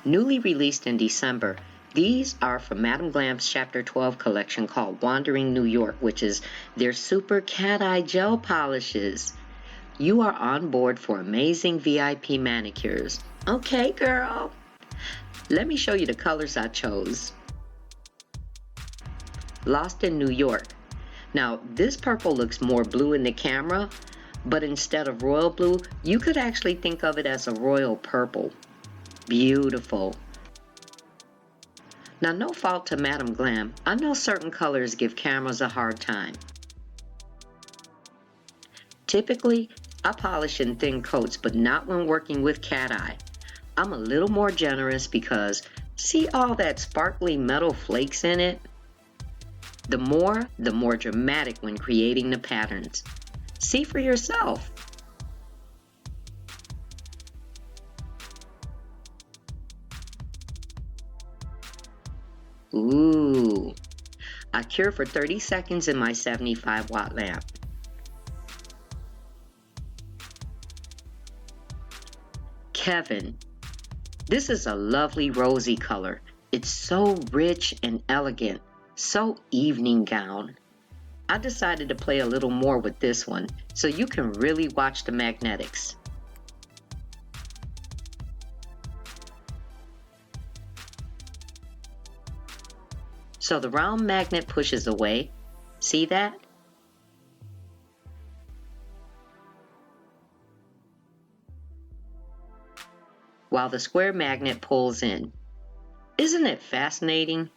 Newly released in December, these are from Madam Glam's Chapter 12 collection called Wandering New York, which is their super cat eye gel polishes. You are on board for amazing VIP manicures. Okay, girl. Let me show you the colors I chose. Lost in New York. Now, this purple looks more blue in the camera, but instead of royal blue, you could actually think of it as a royal purple. Beautiful. Now, no fault to Madam Glam. I know certain colors give cameras a hard time. Typically, I polish in thin coats, but not when working with cat eye. I'm a little more generous because see all that sparkly metal flakes in it? The more dramatic when creating the patterns. See for yourself. Ooh. I cure for 30 seconds in my 75-watt lamp. Kevin. This is a lovely rosy color. It's so rich and elegant, so evening gown. I decided to play a little more with this one so you can really watch the magnetics. So the round magnet pushes away. See that? While the square magnet pulls in. Isn't it fascinating?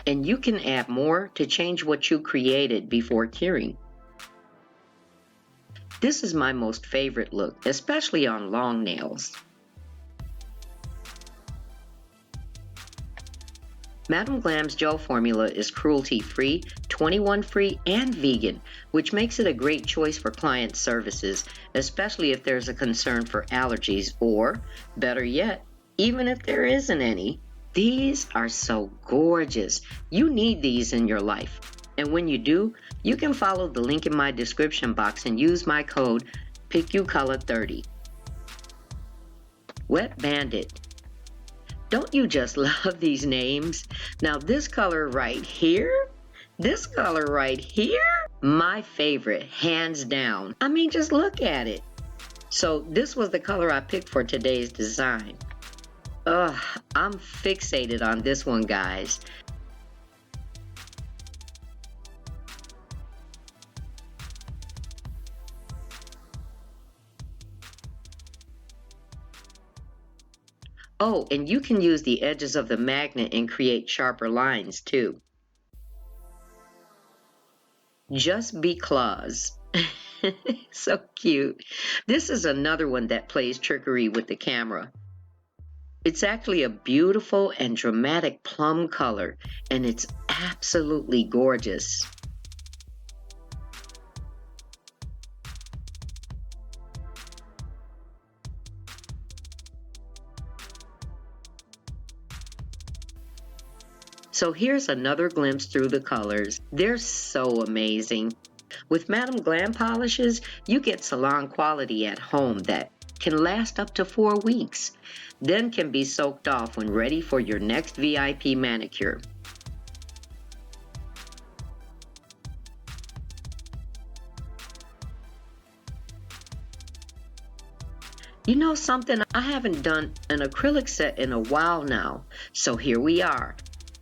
And you can add more to change what you created before curing. This is my most favorite look, especially on long nails. Madam Glam's gel formula is cruelty-free, 21-free, and vegan, which makes it a great choice for client services, especially if there's a concern for allergies or, better yet, even if there isn't any. These are so gorgeous. You need these in your life. And when you do, you can follow the link in my description box and use my code PICUColor30. Wet Bandit. Don't you just love these names? Now this color right here, my favorite, hands down. I mean, just look at it. So this was the color I picked for today's design. Ugh, I'm fixated on this one, guys. Oh, and you can use the edges of the magnet and create sharper lines too. Just BeClause. So cute. This is another one that plays trickery with the camera. It's actually a beautiful and dramatic plum color, and it's absolutely gorgeous. So here's another glimpse through the colors. They're so amazing. With Madam Glam polishes, you get salon quality at home that can last up to 4 weeks, then can be soaked off when ready for your next VIP manicure. You know something? I haven't done an acrylic set in a while now, so here we are.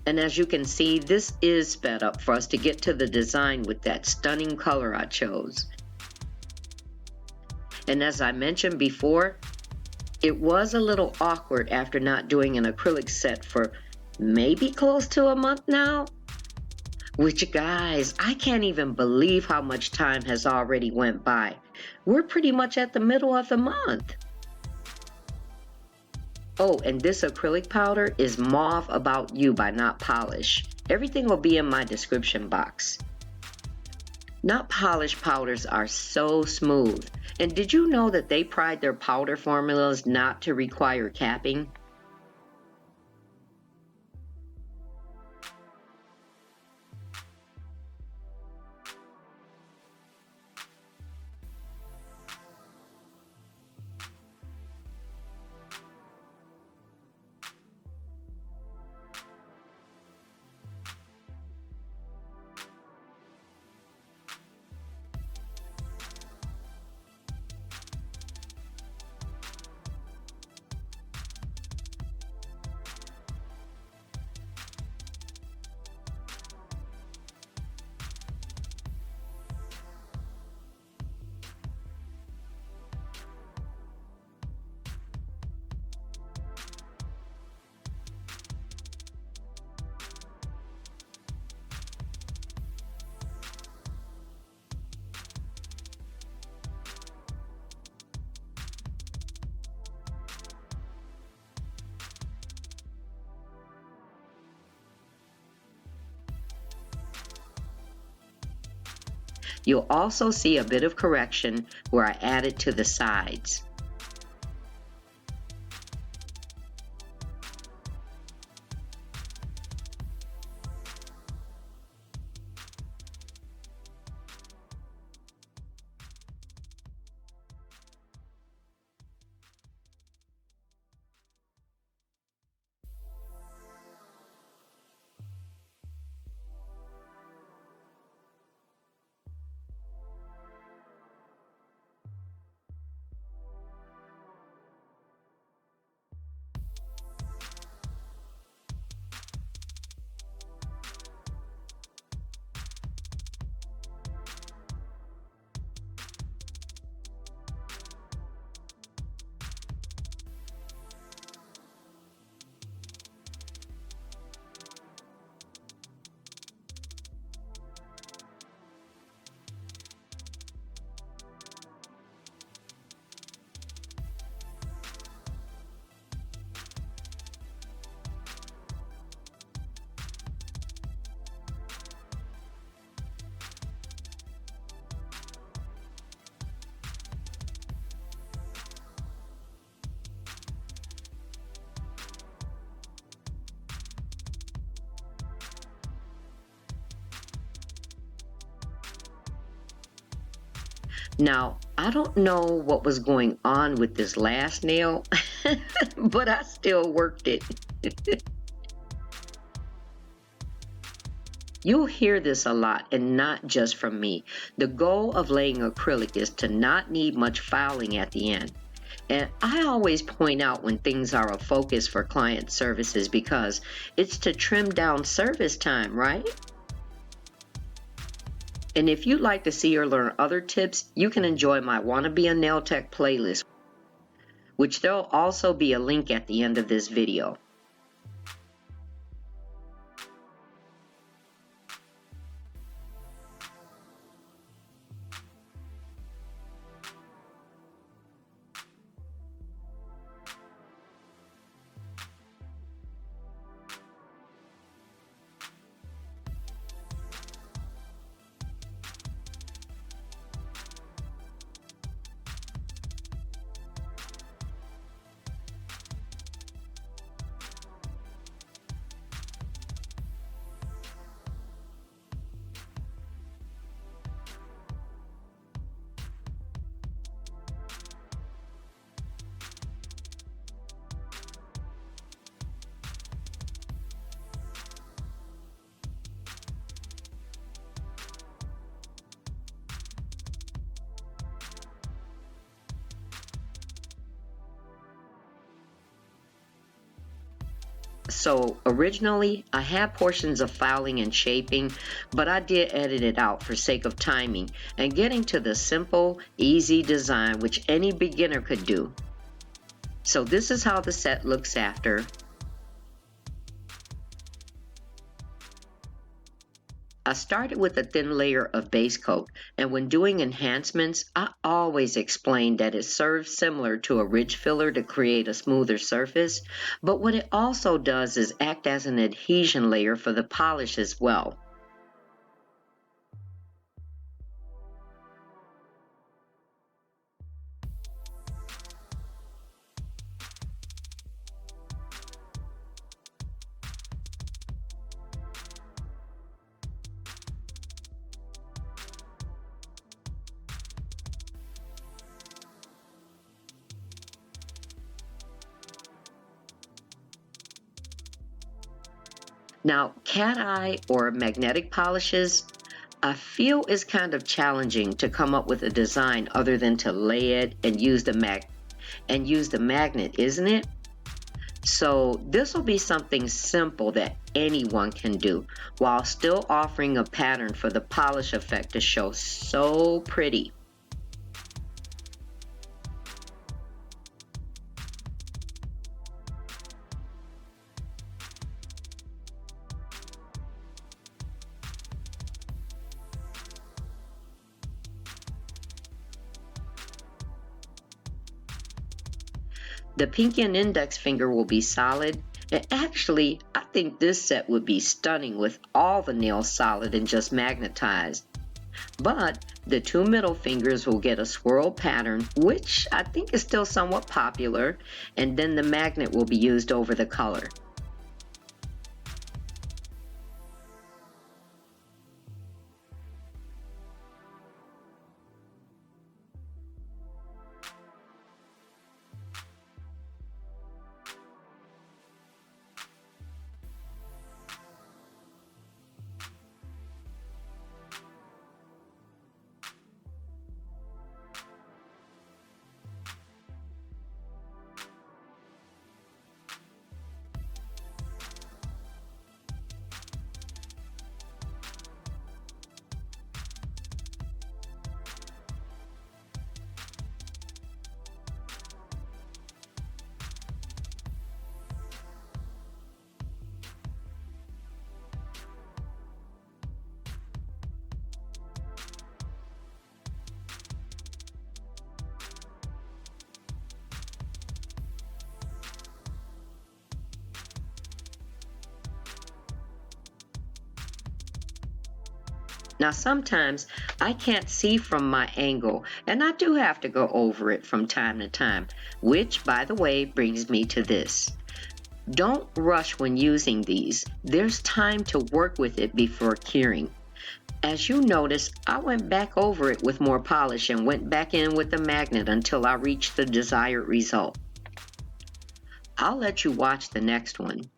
And as you can see, this is sped up for us to get to the design with that stunning color I chose. And as I mentioned before, it was a little awkward after not doing an acrylic set for maybe close to a month now. Which, guys, I can't even believe how much time has already went by. We're pretty much at the middle of the month. Oh, and this acrylic powder is Mauve About You by NOTPOLISH. Everything will be in my description box. NOTPOLISH powders are so smooth. And did you know that they pride their powder formulas not to require capping? You'll also see a bit of correction where I added to the sides. Now, I don't know what was going on with this last nail, but I still worked it. You'll hear this a lot, and not just from me. The goal of laying acrylic is to not need much filing at the end. And I always point out when things are a focus for client services because it's to trim down service time, right? And if you'd like to see or learn other tips, you can enjoy my Wanna Be a Nail Tech playlist, which there'll also be a link at the end of this video. So originally I had portions of filing and shaping, but I did edit it out for sake of timing and getting to the simple, easy design which any beginner could do. So this is how the set looks after. I started with a thin layer of base coat, and when doing enhancements, I always explain that it serves similar to a ridge filler to create a smoother surface, but what it also does is act as an adhesion layer for the polish as well. Now, cat eye or magnetic polishes, I feel is kind of challenging to come up with a design other than to lay it and use the magnet, isn't it? So this will be something simple that anyone can do while still offering a pattern for the polish effect to show so pretty. The pinky and index finger will be solid, and actually I think this set would be stunning with all the nails solid and just magnetized. But The two middle fingers will get a swirl pattern, which I think is still somewhat popular, and then the magnet will be used over the color. Now sometimes I can't see from my angle, and I do have to go over it from time to time, which, by the way, brings me to this. Don't rush when using these. There's time to work with it before curing. As you notice, I went back over it with more polish and went back in with the magnet until I reached the desired result. I'll let you watch the next one.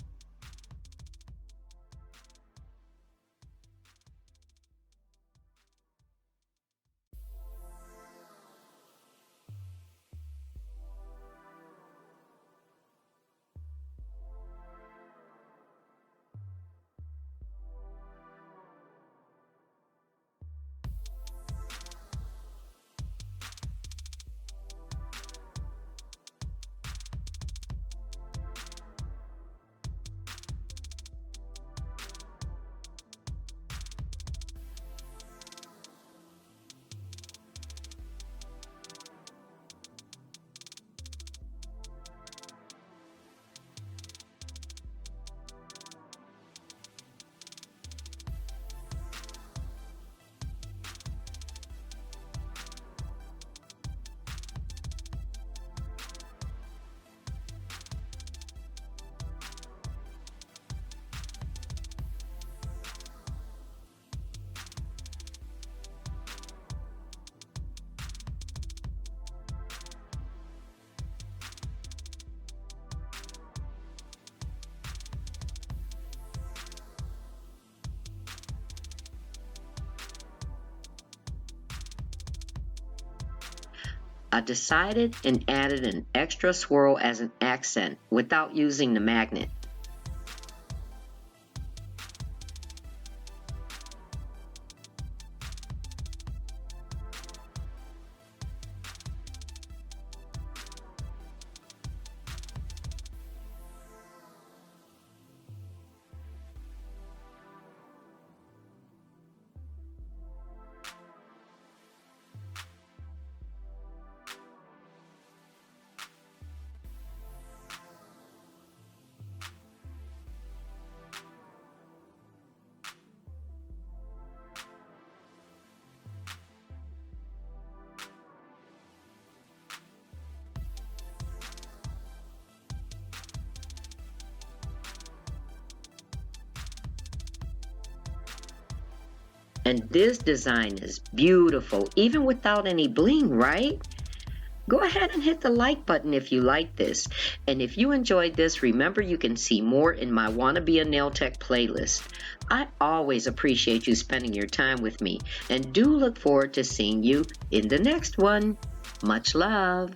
I decided and added an extra swirl as an accent without using the magnet. And this design is beautiful, even without any bling, right? Go ahead and hit the like button if you like this. And if you enjoyed this, remember you can see more in my Wanna Be a Nail Tech playlist. I always appreciate you spending your time with me, and do look forward to seeing you in the next one. Much love.